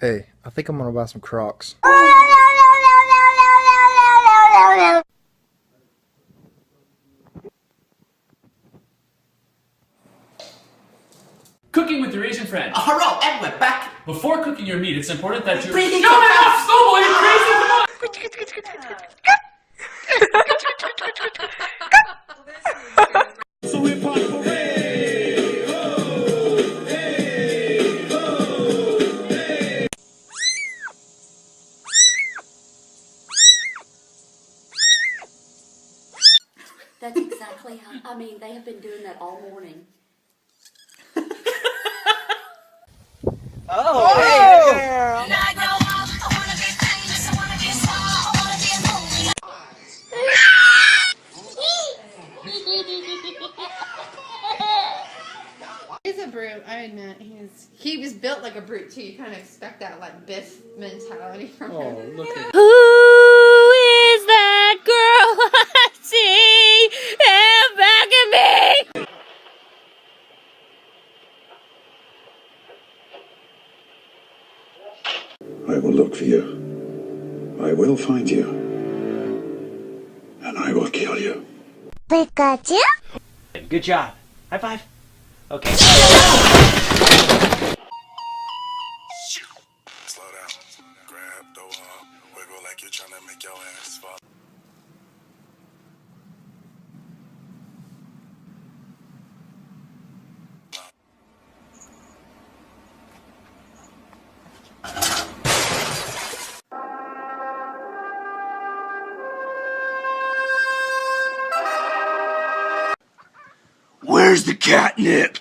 Hey, I think I'm gonna buy some Crocs. Cooking with your Asian friend. Hello, and we're back. Before cooking your meat, it's important that you... Breathing Shut it off, Snowball, you crazy! Come on! So hip hop parade, ho, hey, ho, hey. That's exactly how, I mean, they have been doing that all morning. Oh, hey, girl. He's a brute, I admit. He was built like a brute too. You kind of expect that like Biff mentality from him. Oh, look at Who is that girl I see back at me? I will look for you. I will find you. And I will kill you. Pikachu? Good job. High five. Okay. Slow down. Grab the wall. Wiggle like you're trying to make your ass fall. Where's the catnip?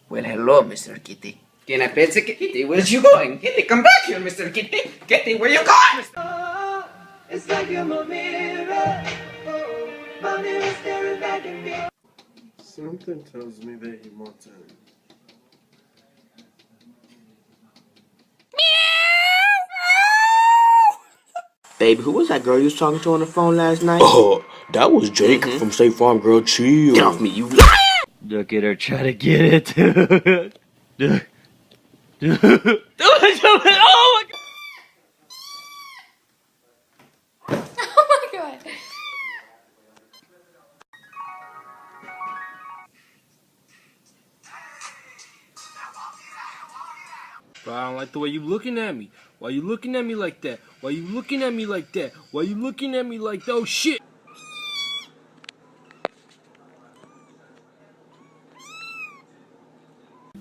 Well, hello, Mr. Kitty. Can I pet the kitty? Where's you going? Kitty, come back here, Mr. Kitty. Kitty, where you going? Oh, it's like you're my mirror. Oh, my mirror staring back at me. Something tells me that he wants in. Baby, who was that girl you was talking to on the phone last night? Oh, that was Jake from State Farm. Girl, chill. Get off me, you liar! Look at her try to get it. Oh my God. Oh my god. Bro, I don't like the way you looking at me. Why you looking at me like that? Why you looking at me like that? Why you looking at me like that? Oh shit!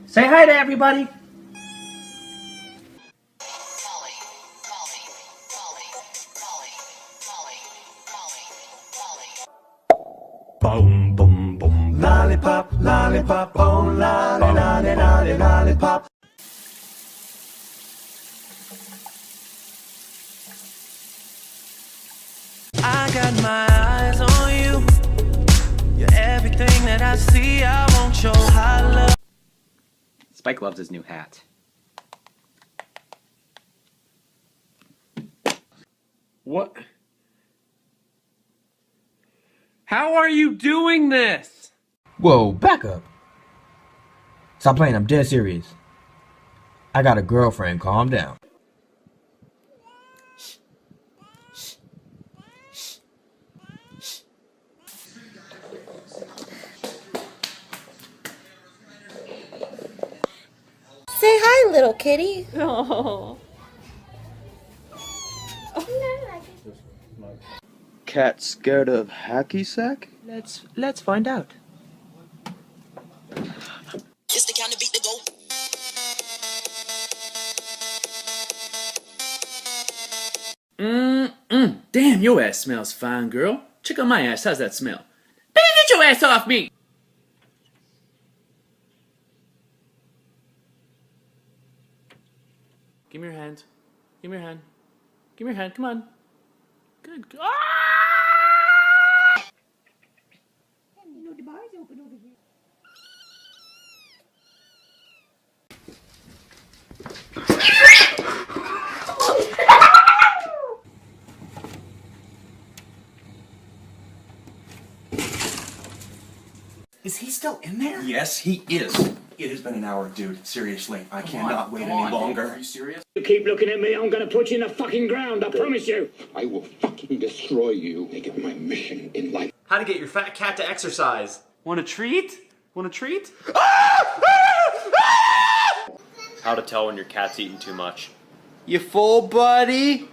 Say hi to everybody. Boom, boom, boom. Lollipop, lollipop, oh, lolly, lolly, lolly, lollipop. I got my eyes on you. You're everything that I see. I want your high love. Spike loves his new hat. What? How are you doing this? Whoa, back up. Stop playing, I'm dead serious. I got a girlfriend, calm down. Say hi, little kitty. Oh. Cat scared of hacky sack? Let's find out. Just the kind of beat to go. Damn, your ass smells fine, girl. Check out my ass. How's that smell? Baby, get your ass off me! Give me your hand. Give me your hand. Give me your hand. Come on. Good. Ah! You know, the bar's open over here. Is he still in there? Yes, he is. It has been an hour, dude. Seriously, I cannot wait any longer. Are you serious? You keep looking at me, I'm gonna put you in the fucking ground, I promise you. I will fucking destroy you. Make it my mission in life. How to get your fat cat to exercise. Want a treat? Want a treat? How to tell when your cat's eating too much. You full, buddy?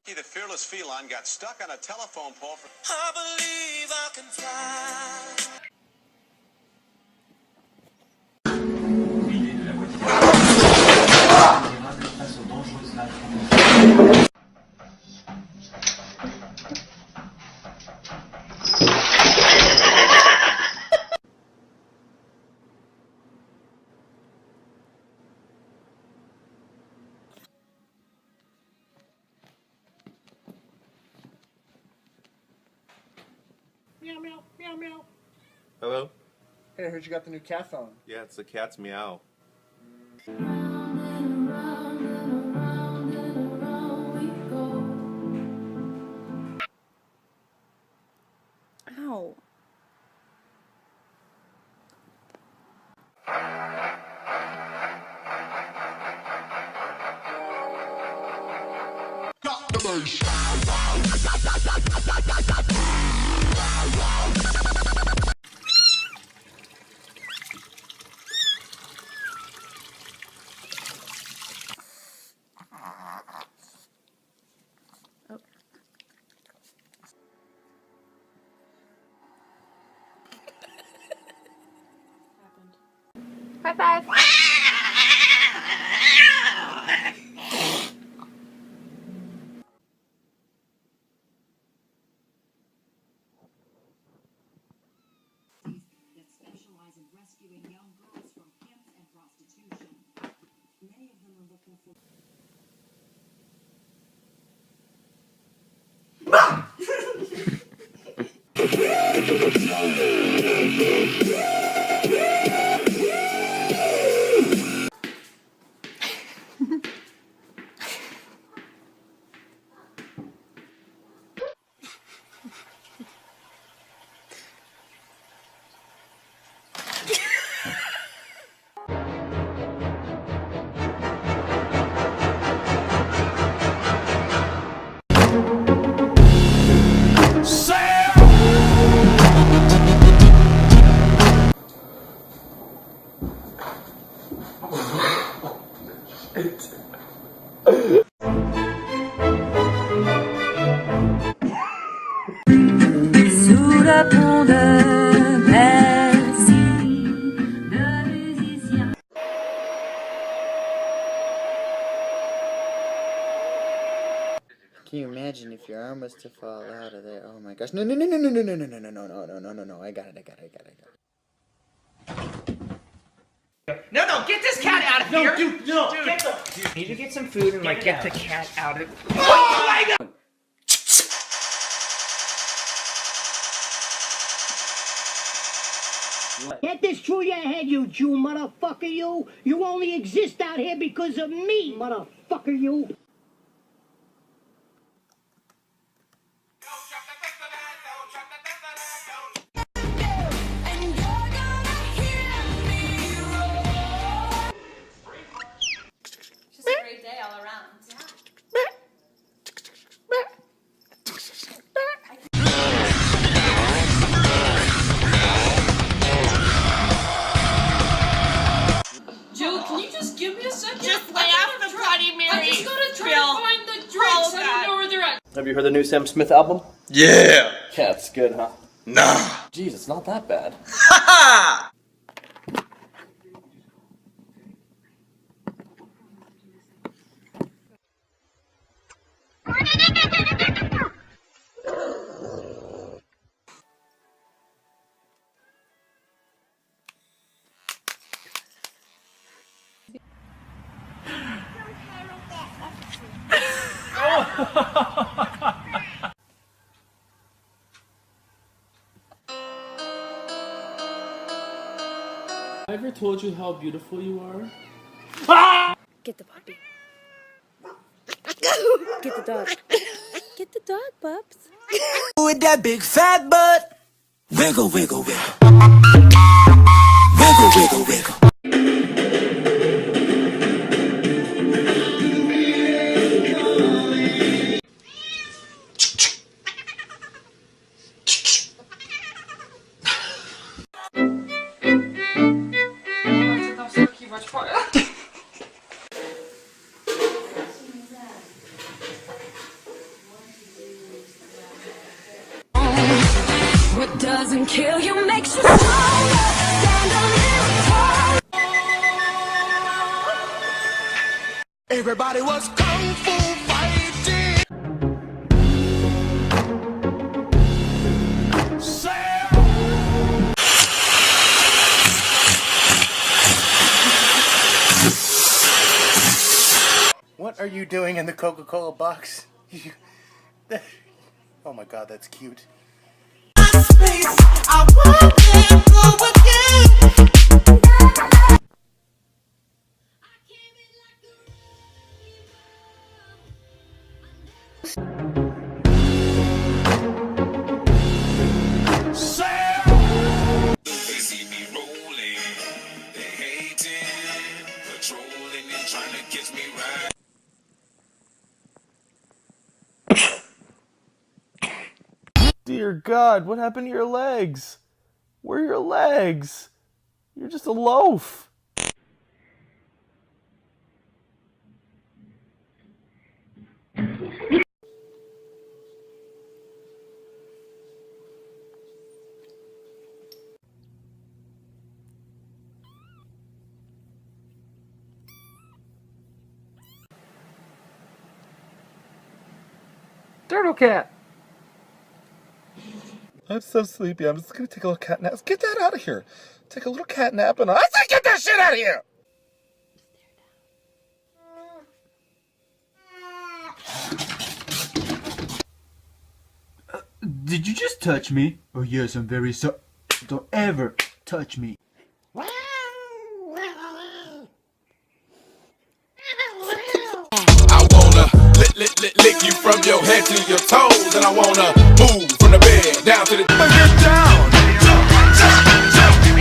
The fearless feline got stuck on a telephone pole for... I believe I can fly. Meow, meow, meow, meow. Hello? Hey, I heard you got the new cat phone. Yeah, it's the cat's meow. Ow. High five. Sous le pont de Bercy, le musicien. Can you imagine if your arm was to fall out of there? Oh my gosh. No, no, no, no, no, no, no, no, no, no, no, no, no, no, no. I got it. No, get this cat out of here! Dude, no, Dude. get the... Dude, need to get some food and like get the cat out of... Oh my God! Get this through your head, you Jew motherfucker, you! You only exist out here because of me, motherfucker, you! Just a great day all around. Joe, can you just give me a second? Just lay off the Bloody Mary. I just gotta try to find the drinks. I don't know where they're at. Have you heard the new Sam Smith album? Yeah! Yeah, it's good, huh? Nah! Jeez, it's not that bad. Ha I ever told you how beautiful you are? Get the puppy. Get the dog. Get the dog, pups. With that big fat butt. Wiggle, wiggle, wiggle. Wiggle, wiggle, wiggle. What doesn't kill you makes you stronger. Stand a little taller. Everybody was kung fu fighting. What are you doing in the Coca-Cola box? Oh my god, that's cute. Dear God, what happened to your legs? Where are your legs? You're just a loaf. Turtle cat. I'm so sleepy. I'm just gonna take a little cat nap. Get that out of here. Take a little cat nap and I say get that shit out of here! Did you just touch me? Oh yes, I'm very sorry. Don't ever touch me. I wanna lick you from your head to your toes, and I wanna move from the bed down to the. Get down.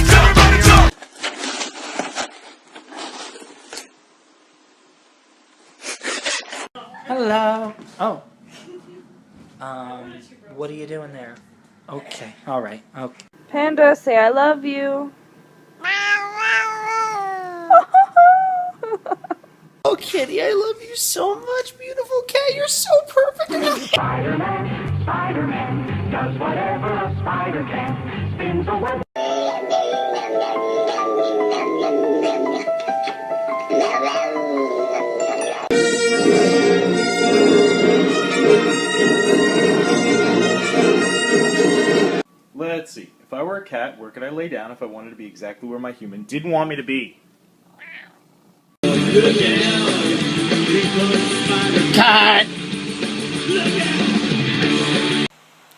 Everybody jump. Hello. Oh. What are you doing there? Okay. All right. Okay. Panda, say I love you. Oh, kitty, I love you so much, beautiful cat. You're so perfect. Spider-Man, Spider-Man, does whatever a spider can. Spins a web. Let's see. If I were a cat, where could I lay down if I wanted to be exactly where my human didn't want me to be? Cat!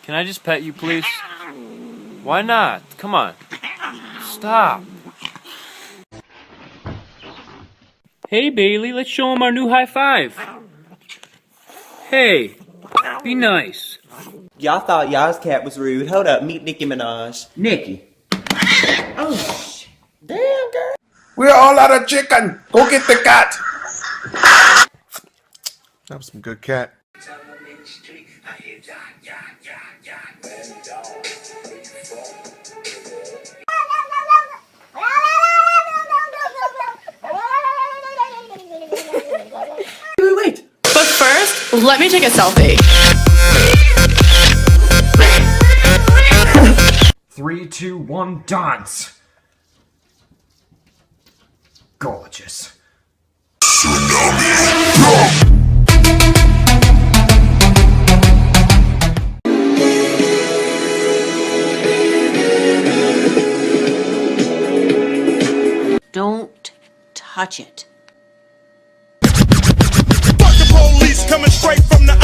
Can I just pet you, please? Why not? Come on. Stop. Hey, Bailey, let's show him our new high five. Hey, be nice. Y'all thought y'all's cat was rude. Hold up, meet Nicki Minaj. Nicki. Oh, damn, girl. We're all out of chicken. Go get the cat. That was some good cat. Wait. But first, let me take a selfie. 3, 2, 1, dance. Gorgeous. Don't touch it. Fuck the police coming straight from the